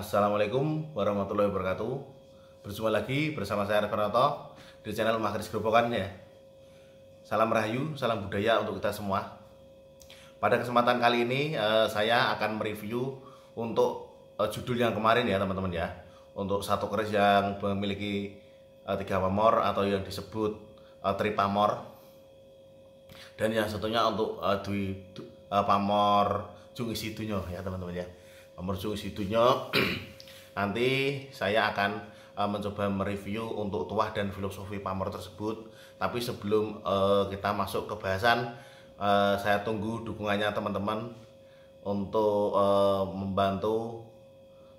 Assalamualaikum warahmatullahi wabarakatuh. Berjumpa lagi bersama saya Revenoto di channel Mahkris Grobogan ya. Salam rahayu, salam budaya untuk kita semua. Pada kesempatan kali ini saya akan mereview untuk judul yang kemarin ya teman-teman ya. Untuk satu keris yang memiliki 3 pamor atau yang disebut tripamor. Dan yang satunya untuk pamor Jung Isi Dunyo ya teman-teman ya. Pamor Jung Isi Dunyo. Nanti saya akan mencoba mereview untuk tuah dan filosofi pamor tersebut. Tapi sebelum kita masuk ke bahasan, saya tunggu dukungannya teman-teman untuk membantu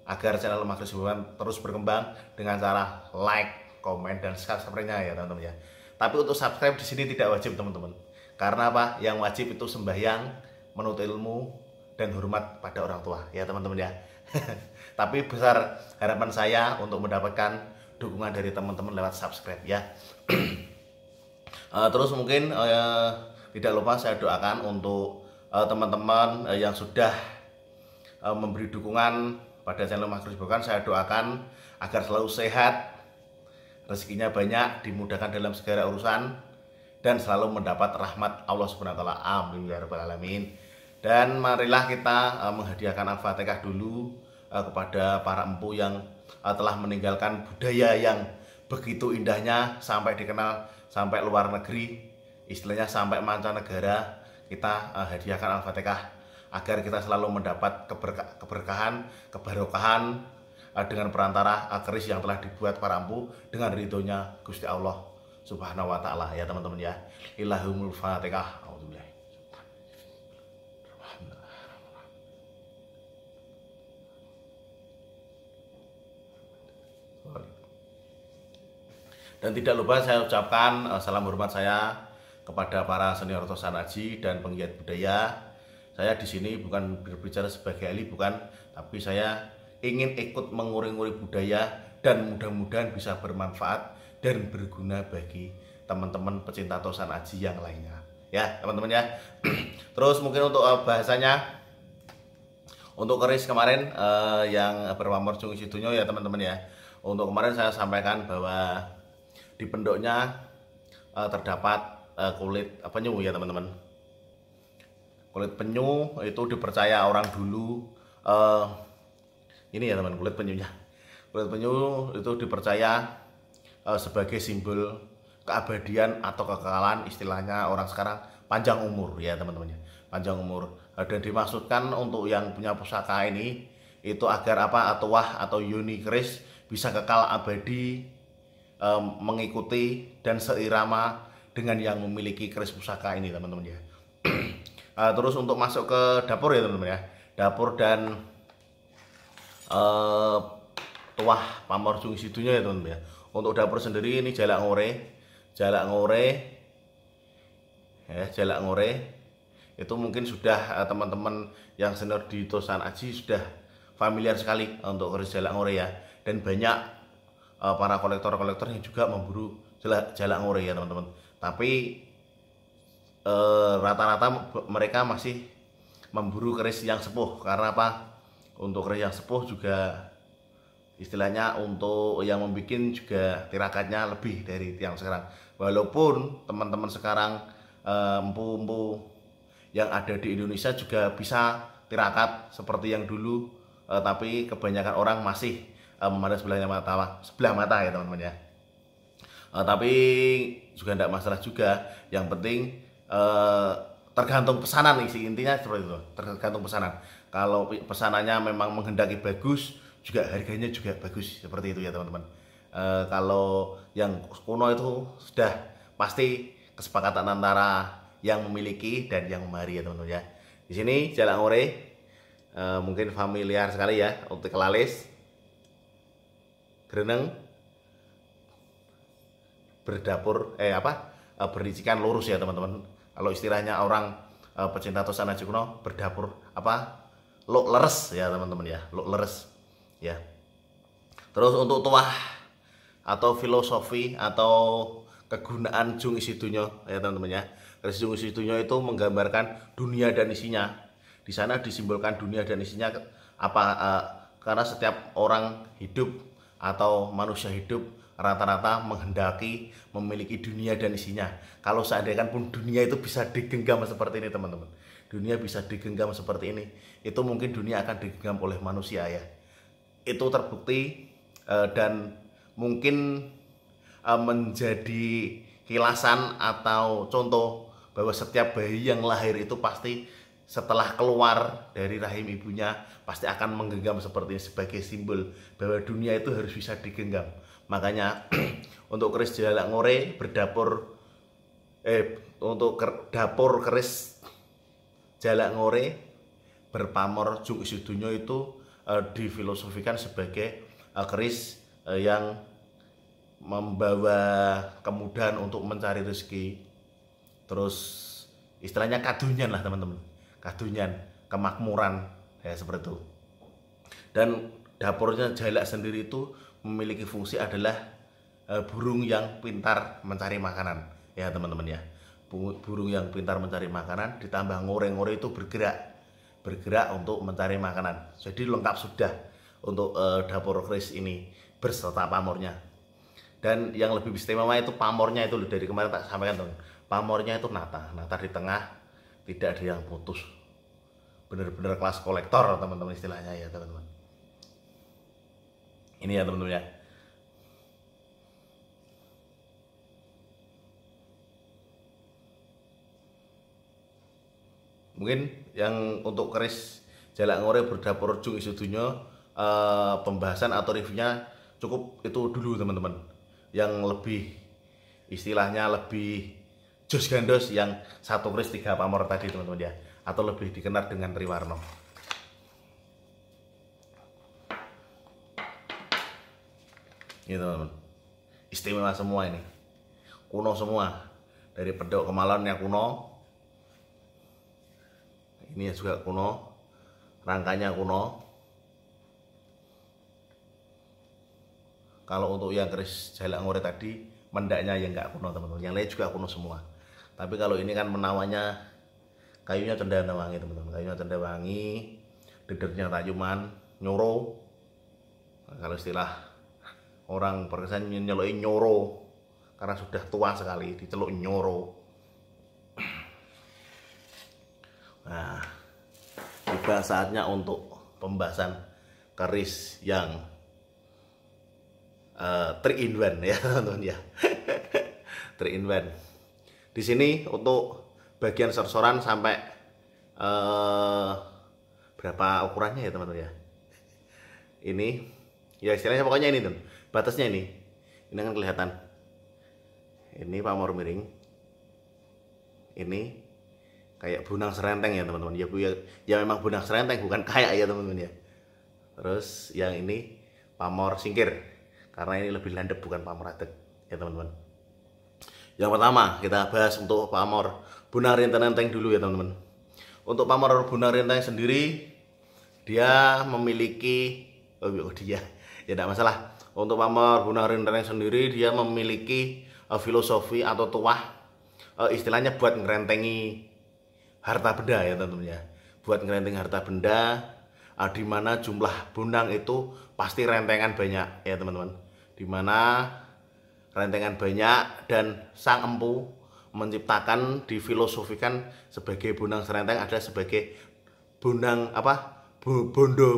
agar channel Mahkris Grobogan terus berkembang dengan cara like, komen, dan subscribe-nya ya teman-teman ya. Tapi untuk subscribe di sini tidak wajib teman-teman. Karena apa? Yang wajib itu sembahyang, menuntut ilmu, dan hormat pada orang tua ya teman-teman ya. Tapi besar harapan saya untuk mendapatkan dukungan dari teman-teman lewat subscribe ya. Terus mungkin tidak lupa saya doakan untuk teman-teman yang sudah memberi dukungan pada channel Mahkris Grobogan. Saya doakan agar selalu sehat, rezekinya banyak, dimudahkan dalam segala urusan, dan selalu mendapat rahmat Allah Subhanahu wa taala. Amin ya rabbal alamin. Dan marilah kita menghadiahkan Al-Fatihah dulu kepada para empu yang telah meninggalkan budaya yang begitu indahnya sampai dikenal sampai luar negeri, istilahnya sampai mancanegara. Kita hadiahkan Al-Fatihah agar kita selalu mendapat keberkahan, kebarokahan dengan perantara keris yang telah dibuat para empu dengan ridhonya Gusti Allah Subhanahu wa taala ya teman-teman ya. Ilahumul Fatihah. Dan tidak lupa saya ucapkan salam hormat saya kepada para senior Tosan Aji dan penggiat budaya. Saya di sini bukan berbicara sebagai ahli, bukan, tapi saya ingin ikut menguri-nguri budaya dan mudah-mudahan bisa bermanfaat dan berguna bagi teman-teman pecinta Tosan Aji yang lainnya. Ya, teman-teman ya. Terus mungkin untuk bahasanya, untuk keris kemarin yang berpamor Jung Isi Dunyo ya teman-teman ya. Untuk kemarin saya sampaikan bahwa di pendoknya terdapat kulit penyu ya teman-teman. Kulit penyu itu dipercaya orang dulu ini ya teman, kulit penyunya. Kulit penyu itu dipercaya sebagai simbol keabadian atau kekekalan, istilahnya orang sekarang panjang umur ya teman-teman ya. Panjang umur. Dan dimaksudkan untuk yang punya pusaka ini itu agar apa? Tuah atau yoni keris bisa kekal abadi, mengikuti dan seirama dengan yang memiliki keris pusaka ini teman-teman ya. Terus untuk masuk ke dapur ya teman-teman ya. Dapur dan tuah pamor Jung Isi Dunyo ya teman-teman ya. Untuk dapur sendiri ini jalak ngore ya, jalak ngore itu mungkin sudah teman-teman yang senior di Tosan Aji sudah familiar sekali untuk keris jalak ngore ya. Dan banyak para kolektor-kolektor yang juga memburu jalak ngore ya teman-teman. Tapi rata-rata mereka masih memburu keris yang sepuh. Karena apa? Untuk keris yang sepuh juga istilahnya untuk yang membuat juga tirakatnya lebih dari yang sekarang. Walaupun teman-teman sekarang empu-empu yang ada di Indonesia juga bisa tirakat seperti yang dulu, tapi kebanyakan orang masih memandang sebelah mata ya teman-teman ya. Tapi juga tidak masalah juga. Yang penting tergantung pesanan, intinya seperti itu. Tergantung pesanan. Kalau pesanannya memang menghendaki bagus, juga harganya juga bagus seperti itu ya teman-teman. Kalau yang kuno itu sudah pasti kesepakatan antara yang memiliki dan yang memari ya teman-teman ya. Di sini jalak ngore mungkin familiar sekali ya untuk kelalis. Greneng berdapur berisikan lurus ya teman-teman. Kalau istilahnya orang pecinta Tosan Aji kuno, berdapur leres ya teman-teman ya, leres ya. Terus untuk tuah atau filosofi atau kegunaan Jung Isi Dunyo ya teman-teman ya. Keris Jung Isi Dunyo itu menggambarkan dunia dan isinya. Di sana disimbolkan dunia dan isinya apa Karena setiap orang hidup atau manusia hidup rata-rata menghendaki memiliki dunia dan isinya. Kalau seandainya pun dunia itu bisa digenggam seperti ini teman-teman, dunia bisa digenggam seperti ini, itu mungkin dunia akan digenggam oleh manusia ya. Itu terbukti dan mungkin menjadi kilasan atau contoh bahwa setiap bayi yang lahir itu pasti setelah keluar dari rahim ibunya pasti akan menggenggam seperti ini sebagai simbol bahwa dunia itu harus bisa digenggam. Makanya untuk keris Jalak Ngore berdapur untuk dapur keris Jalak Ngore berpamor Jung Isi Donya itu difilosofikan sebagai keris yang membawa kemudahan untuk mencari rezeki, terus istilahnya kadunyan lah teman-teman, kadunyan, kemakmuran ya seperti itu. Dan dapurnya Jalak sendiri itu memiliki fungsi adalah burung yang pintar mencari makanan ya teman-teman ya. Burung yang pintar mencari makanan ditambah ngore-ngore itu bergerak untuk mencari makanan. Jadi lengkap sudah untuk dapur keris ini berserta pamornya. Dan yang lebih istimewa itu pamornya itu dari kemarin tak sampaikan teman. Pamornya itu nata di tengah, tidak ada yang putus. Bener-bener kelas kolektor teman-teman istilahnya ya teman-teman. Ini ya teman-teman ya. Mungkin yang untuk keris Jalak Ngore berdapur Jung Isi Donya pembahasan atau reviewnya cukup itu dulu teman-teman. Yang lebih istilahnya lebih jos gandos yang satu keris 3 pamor tadi teman-teman ya, atau lebih dikenal dengan Triwarno. Ini teman-teman, istimewa semua ini, kuno semua, dari Pedok Kemalannya kuno, ini juga kuno, rangkanya kuno. Kalau untuk yang keris Jalak Ngore tadi mendaknya yang enggak kuno teman-teman, yang lain juga kuno semua. Tapi kalau ini kan menawannya kayunya cendewangi teman-teman, kayunya cendewangi, dedetnya rayuman, nyoro. Nah, kalau istilah orang perkesan nyeluki nyoro karena sudah tua sekali diceluk nyoro. Nah, tiba saatnya untuk pembahasan keris yang 3 in 1 ya teman-teman ya. 3 in 1. Di sini untuk bagian sorsoran sampai berapa ukurannya ya teman-teman ya. Ini ya istilahnya pokoknya ini tuh. Batasnya ini kan kelihatan. Ini pamor miring. Ini kayak benang serenteng ya teman-teman. Ya memang benang serenteng, bukan kayak ya teman-teman ya. Terus yang ini pamor singkir. Karena ini lebih landep, bukan pamor adek ya teman-teman. Yang pertama kita bahas untuk pamor benang renteng dulu ya teman-teman. Untuk pamor benang renteng sendiri dia memiliki ya tidak masalah. Untuk pamor benang renteng sendiri dia memiliki filosofi atau tuah istilahnya buat ngerentengi harta benda ya teman-teman ya. Buat ngerentengi harta benda di mana jumlah benang itu pasti rentengan banyak ya teman-teman. Di mana rentengan banyak dan sang empu menciptakan difilosofikan sebagai benang serenteng adalah sebagai benang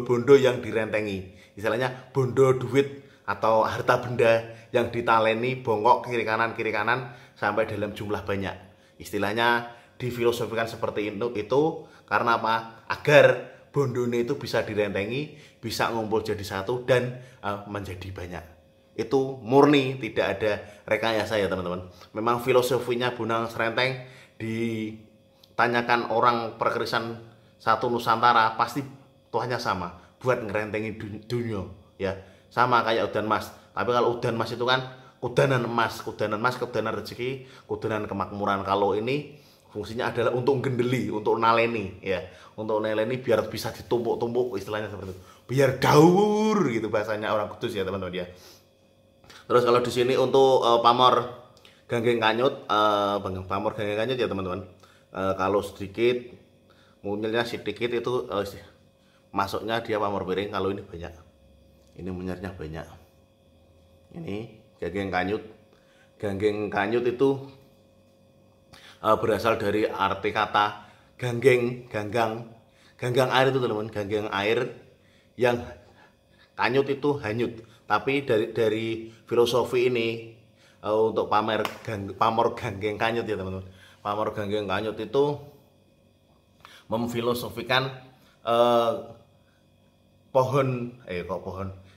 bondo yang direntengi, istilahnya bondo duit atau harta benda yang ditaleni bongkok kiri kanan sampai dalam jumlah banyak. Istilahnya difilosofikan seperti itu karena apa? Agar bondone itu bisa direntengi, bisa ngumpul jadi satu dan menjadi banyak. Itu murni, tidak ada rekayasa ya teman-teman. Memang filosofinya benang serenteng ditanyakan orang perkerisan satu Nusantara pasti tuahnya sama, buat ngerentengi dunia ya. Sama kayak udan mas. Tapi kalau udan mas itu kan kudanan emas, kudanan rezeki, kudanan kemakmuran. Kalau ini fungsinya adalah untuk gendeli, untuk naleni ya. Untuk naleni biar bisa ditumpuk-tumpuk istilahnya seperti itu. Biar daur gitu bahasanya orang Kudus ya teman-teman ya. Terus kalau di sini untuk pamor ganggeng kanyut, pamor ganggeng kanyut ya teman-teman. Kalau sedikit, munculnya sedikit itu masuknya dia pamor piring, kalau ini banyak. Ini munyarnya banyak. Ini ganggeng kanyut. Ganggeng kanyut itu berasal dari arti kata ganggeng, ganggang. Ganggang air itu teman-teman, ganggang air yang kanyut itu hanyut. Tapi dari filosofi ini untuk pamor ganggeng kanyut ya teman-teman. Pamor ganggeng kanyut itu memfilosofikan pohon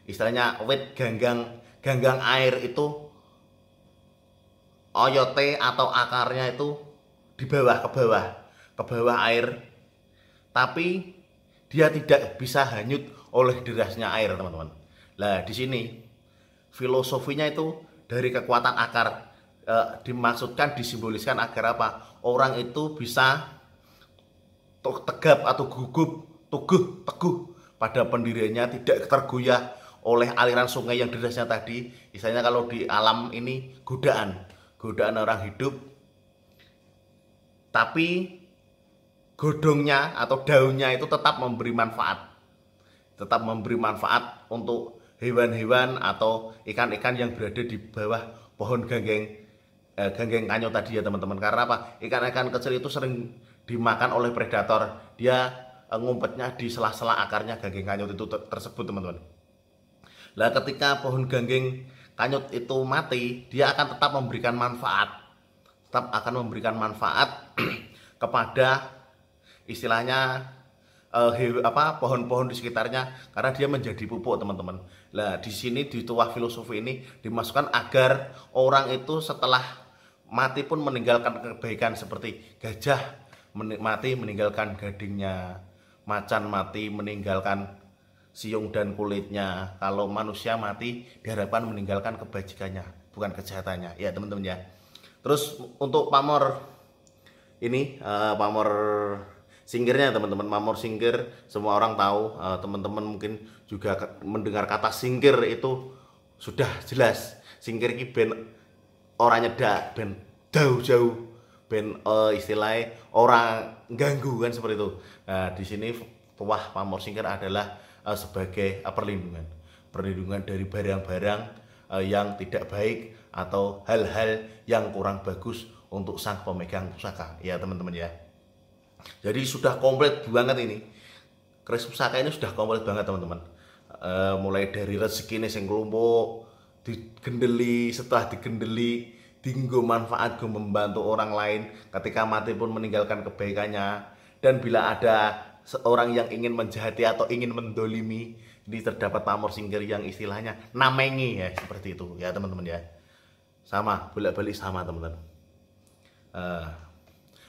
istilahnya wit ganggang air itu oyote atau akarnya itu di bawah ke bawah air, tapi dia tidak bisa hanyut oleh derasnya air teman-teman. Nah di sini filosofinya itu dari kekuatan akar dimaksudkan disimboliskan agar apa, orang itu bisa tegap atau teguh pada pendiriannya, tidak tergoyah oleh aliran sungai yang derasnya tadi. Istilahnya kalau di alam ini godaan orang hidup, tapi godongnya atau daunnya itu tetap memberi manfaat untuk hewan-hewan atau ikan-ikan yang berada di bawah pohon ganggeng kanyut tadi ya teman-teman. Karena apa? Ikan-ikan kecil itu sering dimakan oleh predator. Dia ngumpetnya di sela-sela akarnya ganggeng kanyut itu tersebut teman-teman. Nah ketika pohon ganggeng kanyut itu mati, dia akan tetap memberikan manfaat kepada istilahnya pohon-pohon di sekitarnya, karena dia menjadi pupuk teman-teman. Nah di sini di tuah filosofi ini dimasukkan agar orang itu setelah mati pun meninggalkan kebaikan, seperti gajah mati meninggalkan gadingnya, macan mati meninggalkan siung dan kulitnya. Kalau manusia mati diharapkan meninggalkan kebajikannya, bukan kejahatannya ya teman-teman ya. Terus untuk pamor ini pamor singkirnya teman-teman, pamor singkir semua orang tahu, teman-teman mungkin juga mendengar kata singkir itu sudah jelas. Singkir ini ben orang nyedak, ben jauh-jauh, ben istilahnya orang ganggu kan seperti itu. Nah di sini tuah pamor singkir adalah sebagai perlindungan dari barang-barang yang tidak baik atau hal-hal yang kurang bagus untuk sang pemegang pusaka ya teman-teman ya. Jadi sudah komplit banget ini, keris pusaka ini sudah komplit banget teman-teman. Mulai dari rezeki sing kelompok digendeli, setelah digendeli dinggo manfaat go membantu orang lain, ketika mati pun meninggalkan kebaikannya. Dan bila ada seorang yang ingin menjahati atau ingin mendolimi, ini terdapat pamor singkir yang istilahnya namengi ya, seperti itu ya teman-teman ya. Sama bolak-balik sama teman-teman.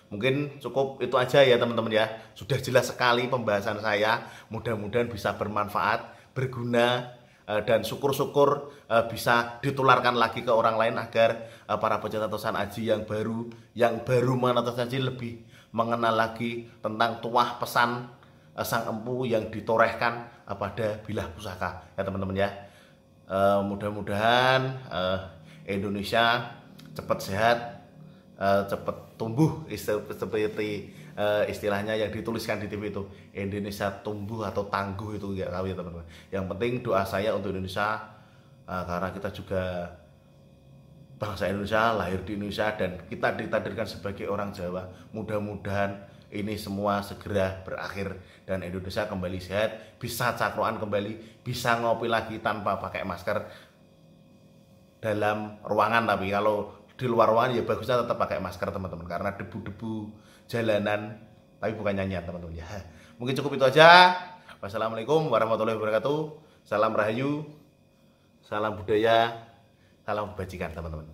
Mungkin cukup itu aja ya teman-teman ya. Sudah jelas sekali pembahasan saya, mudah-mudahan bisa bermanfaat, berguna, dan syukur-syukur bisa ditularkan lagi ke orang lain, agar para pecinta Tosan Aji yang baru mengenal Tosan Aji lebih mengenal lagi tentang tuah pesan sang empu yang ditorehkan pada bilah pusaka ya teman-teman ya. Mudah-mudahan Indonesia cepat sehat, cepat tumbuh, seperti istilahnya yang dituliskan di TV itu, Indonesia tumbuh atau tangguh itu ya tahu ya teman-teman. Yang penting doa saya untuk Indonesia, karena kita juga bangsa Indonesia, lahir di Indonesia, dan kita ditakdirkan sebagai orang Jawa. Mudah-mudahan ini semua segera berakhir dan Indonesia kembali sehat, bisa cakroan kembali, bisa ngopi lagi tanpa pakai masker dalam ruangan. Tapi kalau di luar ruangan ya bagusnya tetap pakai masker teman-teman, karena debu-debu jalanan, tapi bukan nyanyian teman-teman ya. Mungkin cukup itu aja. Wassalamualaikum warahmatullahi wabarakatuh. Salam Rahayu, salam budaya, salam kebajikan teman-teman.